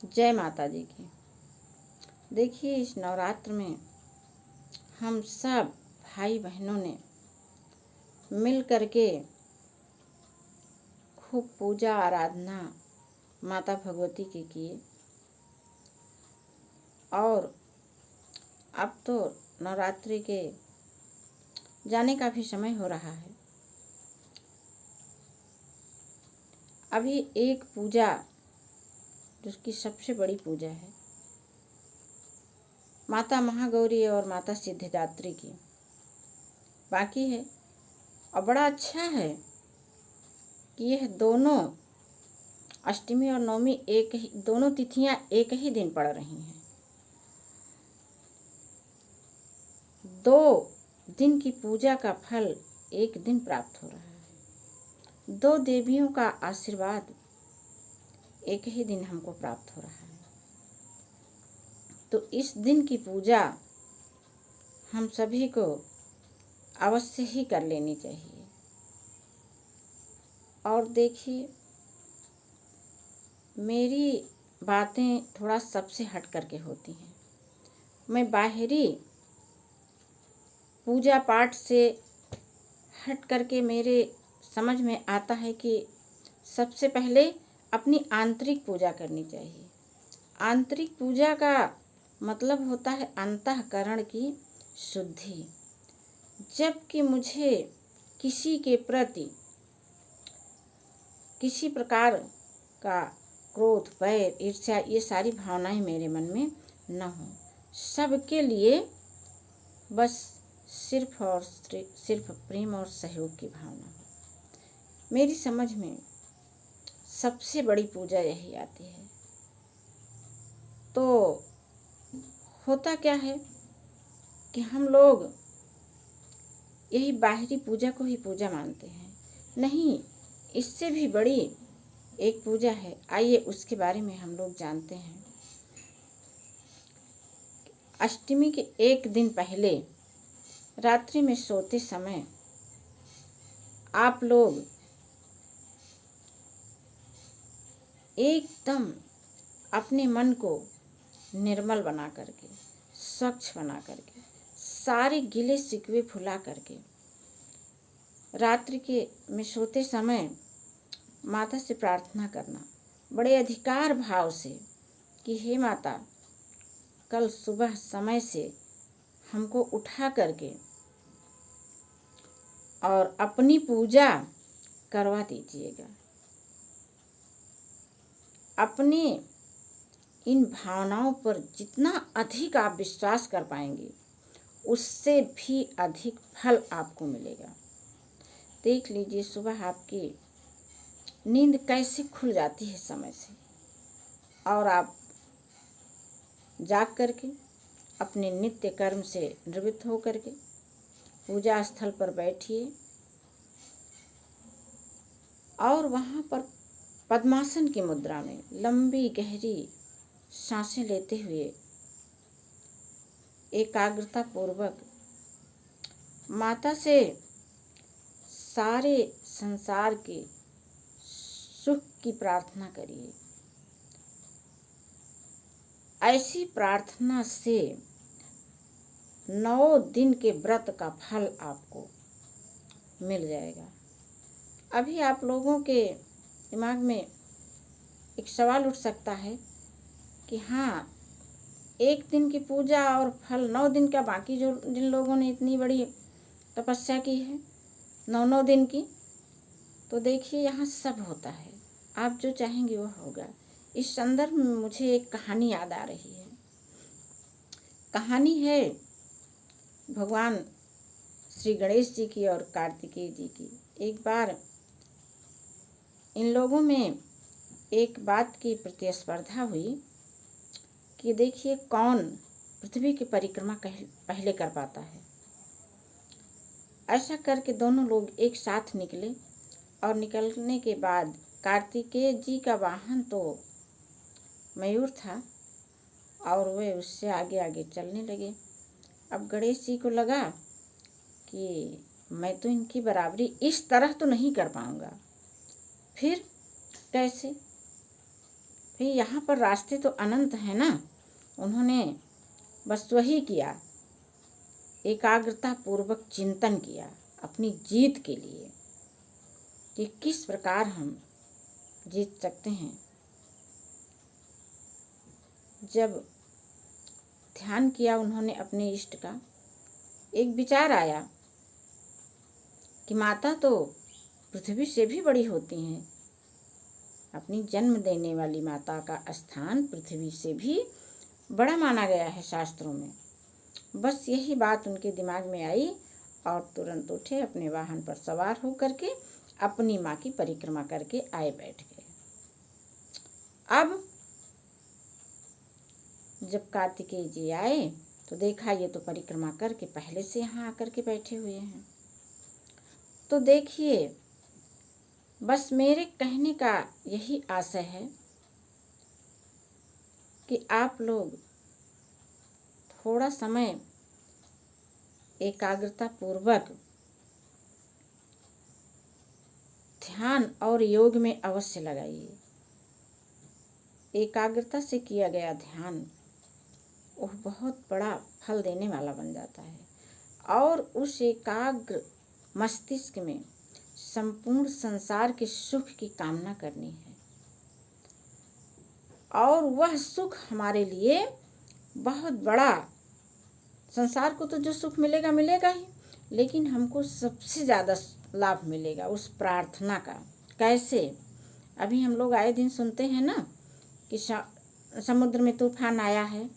जय माता दी की। देखिए, इस नवरात्र में हम सब भाई बहनों ने मिल करके खूब पूजा आराधना माता भगवती की किए। और अब तो नवरात्रि के जाने का भी समय हो रहा है। अभी एक पूजा, जिसकी सबसे बड़ी पूजा है, माता महागौरी और माता सिद्धिदात्री की बाकी है। और बड़ा अच्छा है कि यह दोनों अष्टमी और नवमी दोनों तिथियां एक ही दिन पड़ रही हैं। 2 दिन की पूजा का फल एक दिन प्राप्त हो रहा है। 2 देवियों का आशीर्वाद एक ही दिन हमको प्राप्त हो रहा है। तो इस दिन की पूजा हम सभी को अवश्य ही कर लेनी चाहिए। और देखिए, मेरी बातें थोड़ा सबसे हट करके होती हैं। मैं बाहरी पूजा पाठ से हट करके मेरे समझ में आता है कि सबसे पहले अपनी आंतरिक पूजा करनी चाहिए। आंतरिक पूजा का मतलब होता है अंतःकरण की शुद्धि। जबकि मुझे किसी के प्रति किसी प्रकार का क्रोध, बैर, ईर्ष्या, ये सारी भावनाएं मेरे मन में न हो। सबके लिए बस सिर्फ और सिर्फ प्रेम और सहयोग की भावना हो। मेरी समझ में सबसे बड़ी पूजा यही आती है। तो होता क्या है कि हम लोग यही बाहरी पूजा को ही पूजा मानते हैं। नहीं, इससे भी बड़ी एक पूजा है। आइए उसके बारे में हम लोग जानते हैं। अष्टमी के एक दिन पहले रात्रि में सोते समय आप लोग एकदम अपने मन को निर्मल बना करके, स्वच्छ बना करके, सारे गिले शिकवे भुला करके रात्रि के में सोते समय माता से प्रार्थना करना बड़े अधिकार भाव से कि हे माता, कल सुबह समय से हमको उठा करके और अपनी पूजा करवा दीजिएगा। अपने इन भावनाओं पर जितना अधिक आप विश्वास कर पाएंगे, उससे भी अधिक फल आपको मिलेगा। देख लीजिए, सुबह आपकी नींद कैसे खुल जाती है समय से, और आप जाग करके अपने नित्य कर्म से निवृत्त हो करके पूजा स्थल पर बैठिए और वहाँ पर पद्मासन की मुद्रा में लंबी गहरी सांसें लेते हुए एकाग्रता पूर्वक माता से सारे संसार के सुख की प्रार्थना करिए। ऐसी प्रार्थना से 9 दिन के व्रत का फल आपको मिल जाएगा। अभी आप लोगों के दिमाग में एक सवाल उठ सकता है कि हाँ, एक दिन की पूजा और फल 9 दिन का, बाकी जो जिन लोगों ने इतनी बड़ी तपस्या की है 9 दिन की, तो देखिए यहाँ सब होता है। आप जो चाहेंगे वो होगा। इस संदर्भ में मुझे एक कहानी याद आ रही है। कहानी है भगवान श्री गणेश जी की और कार्तिकेय जी की। एक बार इन लोगों में एक बात की प्रतिस्पर्धा हुई कि देखिए कौन पृथ्वी की परिक्रमा पहले कर पाता है। ऐसा करके दोनों लोग एक साथ निकले और निकलने के बाद कार्तिकेय जी का वाहन तो मयूर था और वे उससे आगे आगे चलने लगे। अब गणेश जी को लगा कि मैं तो इनकी बराबरी इस तरह तो नहीं कर पाऊंगा, फिर कैसे? फिर यहाँ पर रास्ते तो अनंत हैं ना। उन्होंने बस वही किया, एकाग्रता पूर्वक चिंतन किया अपनी जीत के लिए कि किस प्रकार हम जीत सकते हैं। जब ध्यान किया उन्होंने अपने इष्ट का, एक विचार आया कि माता तो पृथ्वी से भी बड़ी होती हैं। अपनी जन्म देने वाली माता का स्थान पृथ्वी से भी बड़ा माना गया है शास्त्रों में। बस यही बात उनके दिमाग में आई और तुरंत उठे, अपने वाहन पर सवार होकर के अपनी माँ की परिक्रमा करके आए बैठ गए। अब जब कार्तिकेय जी आए तो देखा ये तो परिक्रमा करके पहले से यहाँ आकर के बैठे हुए हैं। तो देखिए, बस मेरे कहने का यही आशय है कि आप लोग थोड़ा समय एकाग्रता पूर्वक ध्यान और योग में अवश्य लगाइए। एकाग्रता से किया गया ध्यान वह बहुत बड़ा फल देने वाला बन जाता है और उस एकाग्र मस्तिष्क में संपूर्ण संसार के सुख की कामना करनी है और वह सुख हमारे लिए बहुत बड़ा, संसार को तो जो सुख मिलेगा मिलेगा ही, लेकिन हमको सबसे ज़्यादा लाभ मिलेगा उस प्रार्थना का। कैसे? अभी हम लोग आए दिन सुनते हैं ना कि समुद्र में तूफान आया है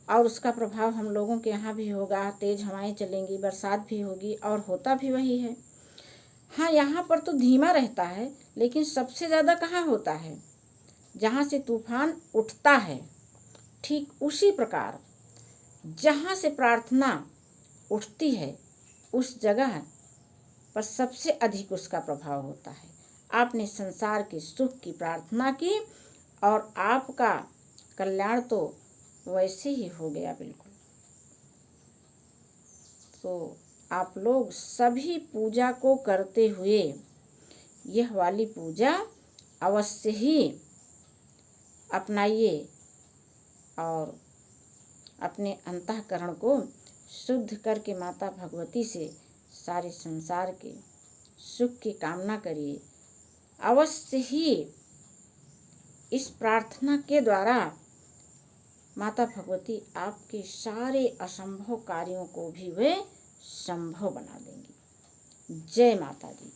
और उसका प्रभाव हम लोगों के यहाँ भी होगा, तेज हवाएं चलेंगी, बरसात भी होगी और होता भी वही है। हाँ, यहाँ पर तो धीमा रहता है, लेकिन सबसे ज़्यादा कहाँ होता है? जहाँ से तूफान उठता है। ठीक उसी प्रकार जहाँ से प्रार्थना उठती है उस जगह पर सबसे अधिक उसका प्रभाव होता है। आपने संसार के सुख की प्रार्थना की और आपका कल्याण तो वैसे ही हो गया बिल्कुल। तो आप लोग सभी पूजा को करते हुए यह वाली पूजा अवश्य ही अपनाइए और अपने अंतःकरण को शुद्ध करके माता भगवती से सारे संसार के सुख की कामना करिए। अवश्य ही इस प्रार्थना के द्वारा माता भगवती आपके सारे असंभव कार्यों को भी वे संभव बना देंगी। जय माता दी।